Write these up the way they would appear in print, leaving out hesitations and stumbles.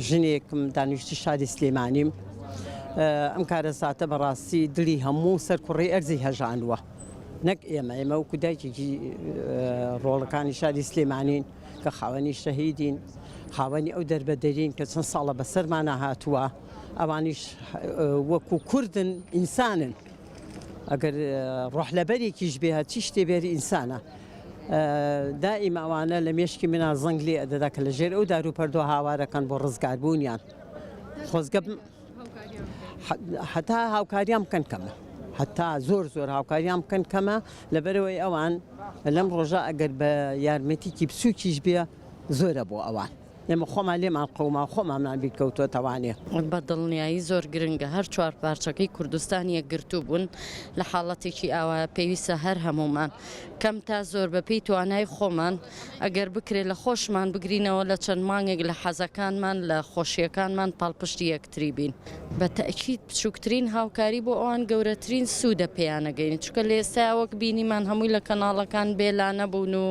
ژنێکم دانیشتی شاری سلێمانیم ئەم کارە ساتە بەڕاستی دڵی هەموو سەر کوڕی ئەرزی هەژانوە نەک ئێمە وەکو دایکێکی ڕۆڵەکانی شاری سلێمانین کە خاوەنی شەهیدین خاوەنی ئەو دەربەدەرین کە چەند ساڵە بەسەرمانە هاتووە ئەوانیش وەکو کوردن ئینسانن ئەگەر ڕۆحلەبەرێکیش بێ هەچی شتێ بێری ئینسانە دائیم ئەوانە لە مێشکی منە زەنگ لێ ئەدەدا کە لە ژێر ئەو دار و پەردۆ هاوارەکەن بۆ ڕزگاربوونیان خۆزگە حتا هاوکاریان بکەن کەمە حتا زۆر هاوکاریان بکەن کەمە لەبەرەوەی ئەوان لەم ڕۆژە ئەگەر بە یارمەتیکی بچووکیش بێ زۆرە بۆ ئەوان ئێمە خۆمان لێمان قەوما خۆمانمان بیرکەوتووە تەوانێ بە دڵنیایی زۆر گرنگە هەر چوار پارچەکەی کوردستان یەکگرتوو بوون لە حاڵەتێکی ئاوایە پێویستە هەر هەمومان کەم تا زۆر بەپێی توانای خۆمان ئەگەر بکرێت لە خۆشمان بگرینەوە لە چەند مانگێک لە حەزەکانمان لە خۆشیەکانمان پاڵپشتی یەکتری بین بە تەئکید بچووکترین هاوکاری بۆ ئەوان گەورەترین سوودە پێیانەگەین چکە لە ئێستا وەک بینیمان هەمووی لە کەناڵەکان بێلانە بوون و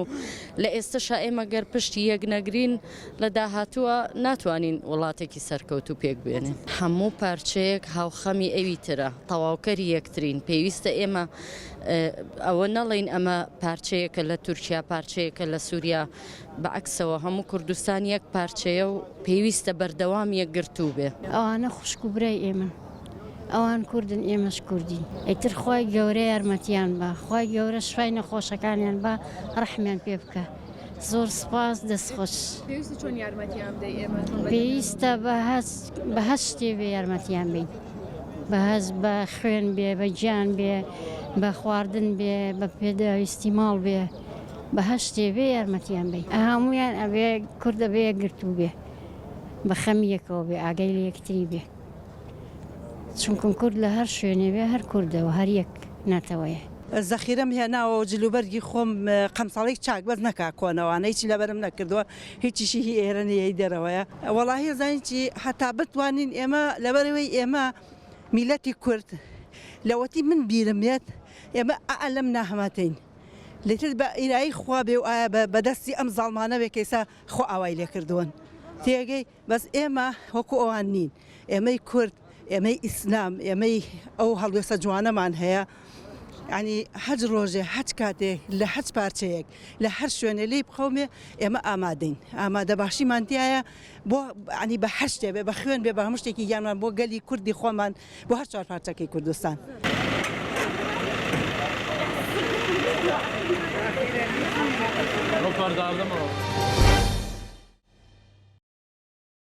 لە ئێستاشا ئێمە گەر پشتی یەک نەگرین لە داهاتووە ناتوانین وڵاتێکی سەرکەوتو پێک بێنین هەموو پارچەیەک هاوخەمی ئەوی ترە تەواوکەری یەکترین پێویستە ئێمە ئەوە نەڵین ئەمە پارچەیەکە لە تورکیا پارچەیەکە لە سووریا بەعکسەوە هەموو کوردستان یەک پارچەیە و پێویستە بەردەوام یەکگرتوو بێ ئەوانە خوشک و برای ئێمە ئەوان کوردن ئێمەش کوردی ئیتر خۆی گەورە یارمەتیان بە خۆی گەورە شوای نەخۆشەکانیان بە ڕەحمیان پێ بکە زۆر سپاس دەستخۆش پێویستە چۆن یارمەتیان بدەی ئێمە پێویستە بە هەست شتێ بێ یارمەتیان بین بەهەز بە خوێن بێ بە گیان بێ بە خواردن بێ بە پێداویستی ماڵ بێ بە هەر شتێ بێ یارمەتیان بین هەمویان ئەبێ کوردە بێ یەکگرتوو بێ بە خەمیەکەوە بێ ئاگای لە یەکتری بێ چونکم کورد لە هەر شوێنێ بێ هەر کوردەوە هەر یەک ناتەوەیە زەخیرەم هێناوە و جلوبەرگی خۆم قەمساڵێک چاک بەس نەکا کۆنەوانە هیچی لەبەرم نەکردووە هیچیشی هی ئێرەنەیە دەرەوەیە وەڵاهی زانیی هەتا بتوانین ئێمە لەبەرەوەی ئێمە میلەتی کورد لەوەتی من بیرمێت ئێمە ئەلەم ناهەماتین لێتر بە ئیرایی خوا بێ و ئایا بەدەستی ئەم زاڵمانە بێ کەیسا خۆ ئاوای لێکردوون تێگەی بەس ئێمە وەکو ئەوان نین ئێمەی کورد ئێمەی ئیسلام ئێمەی ئەو هەڵوێسە جوانەمان هەیە ینی هەج ڕۆژێ هەچ کاتێک لە هەچ پارچەیەک لە هەر شوێنێ لی بخەومێ ئێمە ئامادەین ئامادە باشیمانتیایە بۆ ئەنی بە هەر شتێ بێ بە خوێن بێ بە هەموو شتێکی گیانمان بۆ گەلی کوردی خۆمان بۆ هەر چوار پارچەکەی کوردستان. Yok var dağıldı mı?